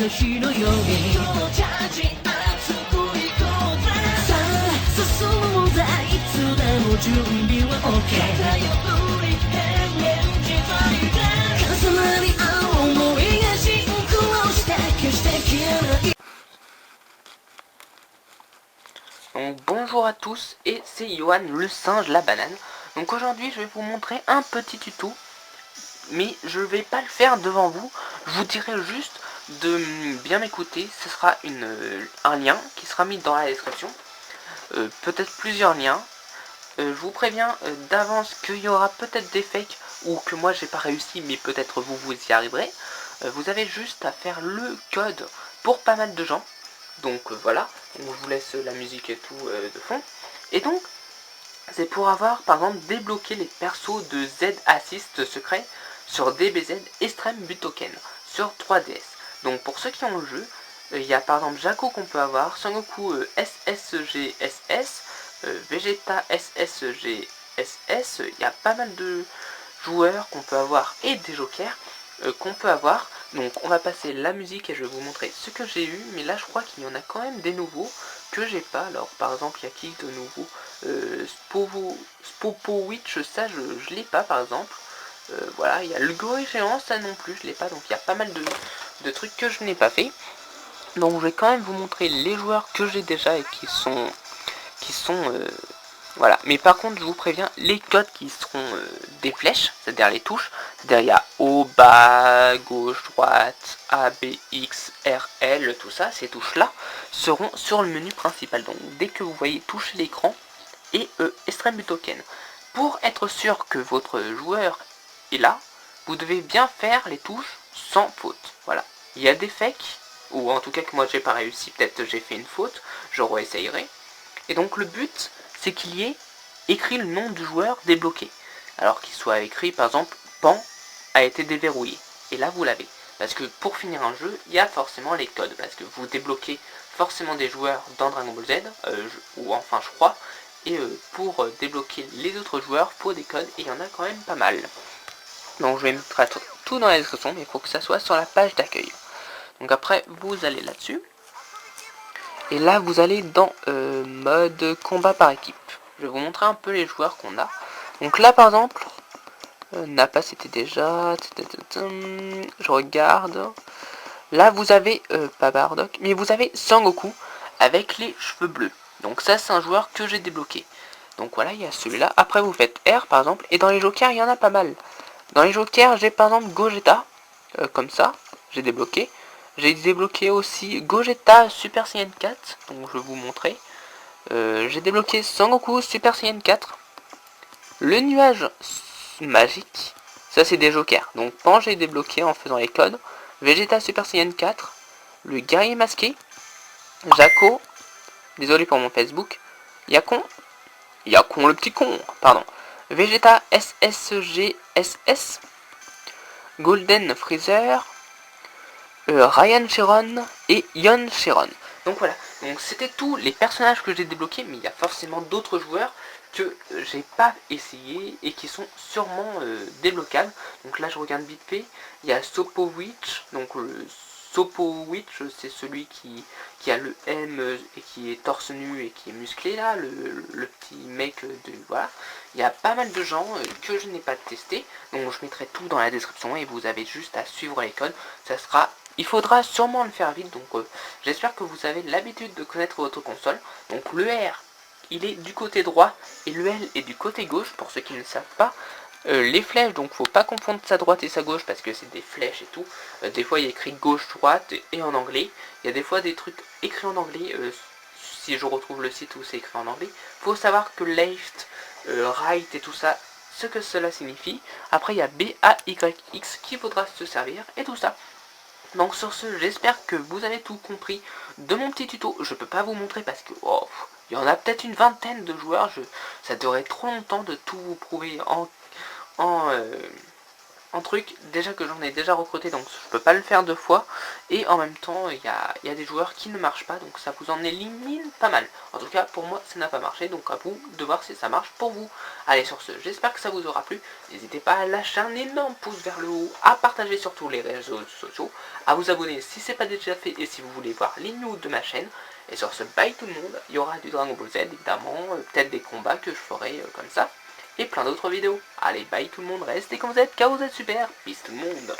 日のようにこのチャージ熱くいこうぜさあ進むぜいつでも準備は OK 偏り変幻自在で重なり合う想いがシンクロして決して消えない。Donc bonjour à tous, et c'est Johan le singe la banane. Donc aujourd'hui je vais vous montrer un petit tuto, mais je vais pas le faire devant vous. Je vous dirai juste de bien m'écouter. Ce sera un lien qui sera mis dans la description, peut-être plusieurs liens. Je vous préviens d'avance qu'il y aura peut-être des fakes ou que moi j'ai pas réussi, mais peut-être vous y arriverez. Vous avez juste à faire le code pour pas mal de gens. Donc voilà, donc, je vous laisse la musique et tout de fond. Et donc, c'est pour avoir par exemple débloqué les persos de Z Assist secret sur DBZ Extreme Butoken sur 3DS. Donc pour ceux qui ont le jeu, il y a par exemple Jaco qu'on peut avoir, Sangoku SSGSS, Vegeta SSGSS, il y a pas mal de joueurs qu'on peut avoir et des jokers qu'on peut avoir. Donc on va passer la musique et je vais vous montrer ce que j'ai eu, mais là je crois qu'il y en a quand même des nouveaux que j'ai pas. Alors par exemple il y a qui de nouveau, Spopowitch, ça je l'ai pas par exemple. Voilà, il y a le gorille géant, ça non plus je l'ai pas, donc il y a pas mal de trucs que je n'ai pas fait. Donc je vais quand même vous montrer les joueurs que j'ai déjà et qui sont voilà, mais par contre je vous préviens, les codes qui seront des flèches, c'est-à-dire les touches, c'est-à-dire il y a haut, bas, gauche, droite, A, B, X, R, L, tout ça, ces touches là seront sur le menu principal. Donc dès que vous voyez toucher l'écran et Extreme Butoken, pour être sûr que votre joueur est là, vous devez bien faire les touches sans faute. Voilà, il y a des fakes, ou en tout cas que moi j'ai pas réussi, peut-être j'ai fait une faute, je réessayerai. Et donc le but, c'est qu'il y ait écrit le nom du joueur débloqué. Alors qu'il soit écrit par exemple Pan a été déverrouillé. Et là vous l'avez. Parce que pour finir un jeu, il y a forcément les codes. Parce que vous débloquez forcément des joueurs dans Dragon Ball Z, ou enfin je crois. Et pour débloquer les autres joueurs, il faut des codes. Et il y en a quand même pas mal. Donc je vais mettre tout dans la description, mais il faut que ça soit sur la page d'accueil. Donc après, vous allez là-dessus. Et là vous allez dans mode combat par équipe. Je vais vous montrer un peu les joueurs qu'on a. Donc là par exemple, Nappa c'était déjà, je regarde. Là vous avez pas Bardock, mais vous avez Sangoku avec les cheveux bleus. Donc ça c'est un joueur que j'ai débloqué. Donc voilà, il y a celui-là. Après vous faites R par exemple, et dans les jokers il y en a pas mal. Dans les jokers j'ai par exemple Gogeta, comme ça, j'ai débloqué. J'ai débloqué aussi Gogeta Super Saiyan 4, donc je vais vous montrer. J'ai débloqué Sangoku Super Saiyan 4. Le nuage magique, ça c'est des jokers. Donc Pan j'ai débloqué en faisant les codes. Vegeta Super Saiyan 4. Le guerrier masqué. Jaco. Désolé pour mon Facebook. Yakon le petit con, pardon. Vegeta SSGSS. Golden Freezer. Ryan Sharon et Yon Sharon. Donc voilà, donc c'était tous les personnages que j'ai débloqués, mais il y a forcément d'autres joueurs que j'ai pas essayé et qui sont sûrement débloquables. Donc là je regarde vite fait, il y a Sopowitch, donc le Sopowitch c'est celui qui a le M et qui est torse nu et qui est musclé là, le petit mec de... voilà. Il y a pas mal de gens que je n'ai pas testé, donc je mettrai tout dans la description et vous avez juste à suivre les codes, ça sera... Il faudra sûrement le faire vite, donc j'espère que vous avez l'habitude de connaître votre console. Donc le R, il est du côté droit et le L est du côté gauche, pour ceux qui ne savent pas. Les flèches, donc faut pas confondre sa droite et sa gauche parce que c'est des flèches et tout. Des fois il y a écrit gauche-droite et en anglais. Il y a des fois des trucs écrits en anglais, si je retrouve le site où c'est écrit en anglais. Faut savoir que left, right et tout ça, ce que cela signifie. Après il y a B, A, Y, X qui faudra se servir et tout ça. Donc sur ce, j'espère que vous avez tout compris de mon petit tuto. Je peux pas vous montrer parce que il y en a peut-être une vingtaine de joueurs. Ça durerait trop longtemps de tout vous prouver en un truc déjà que j'en ai déjà recruté, donc je peux pas le faire 2 fois, et en même temps il y a des joueurs qui ne marchent pas, donc ça vous en élimine pas mal. En tout cas pour moi ça n'a pas marché, donc à vous de voir si ça marche pour vous. Allez, sur ce, j'espère que ça vous aura plu, n'hésitez pas à lâcher un énorme pouce vers le haut, à partager sur tous les réseaux sociaux, à vous abonner si c'est pas déjà fait et si vous voulez voir les news de ma chaîne. Et sur ce, bye tout le monde, il y aura du Dragon Ball Z évidemment, peut-être des combats que je ferai comme ça, et plein d'autres vidéos. Allez, bye tout le monde, restez comme vous êtes, car vous êtes super, peace tout le monde.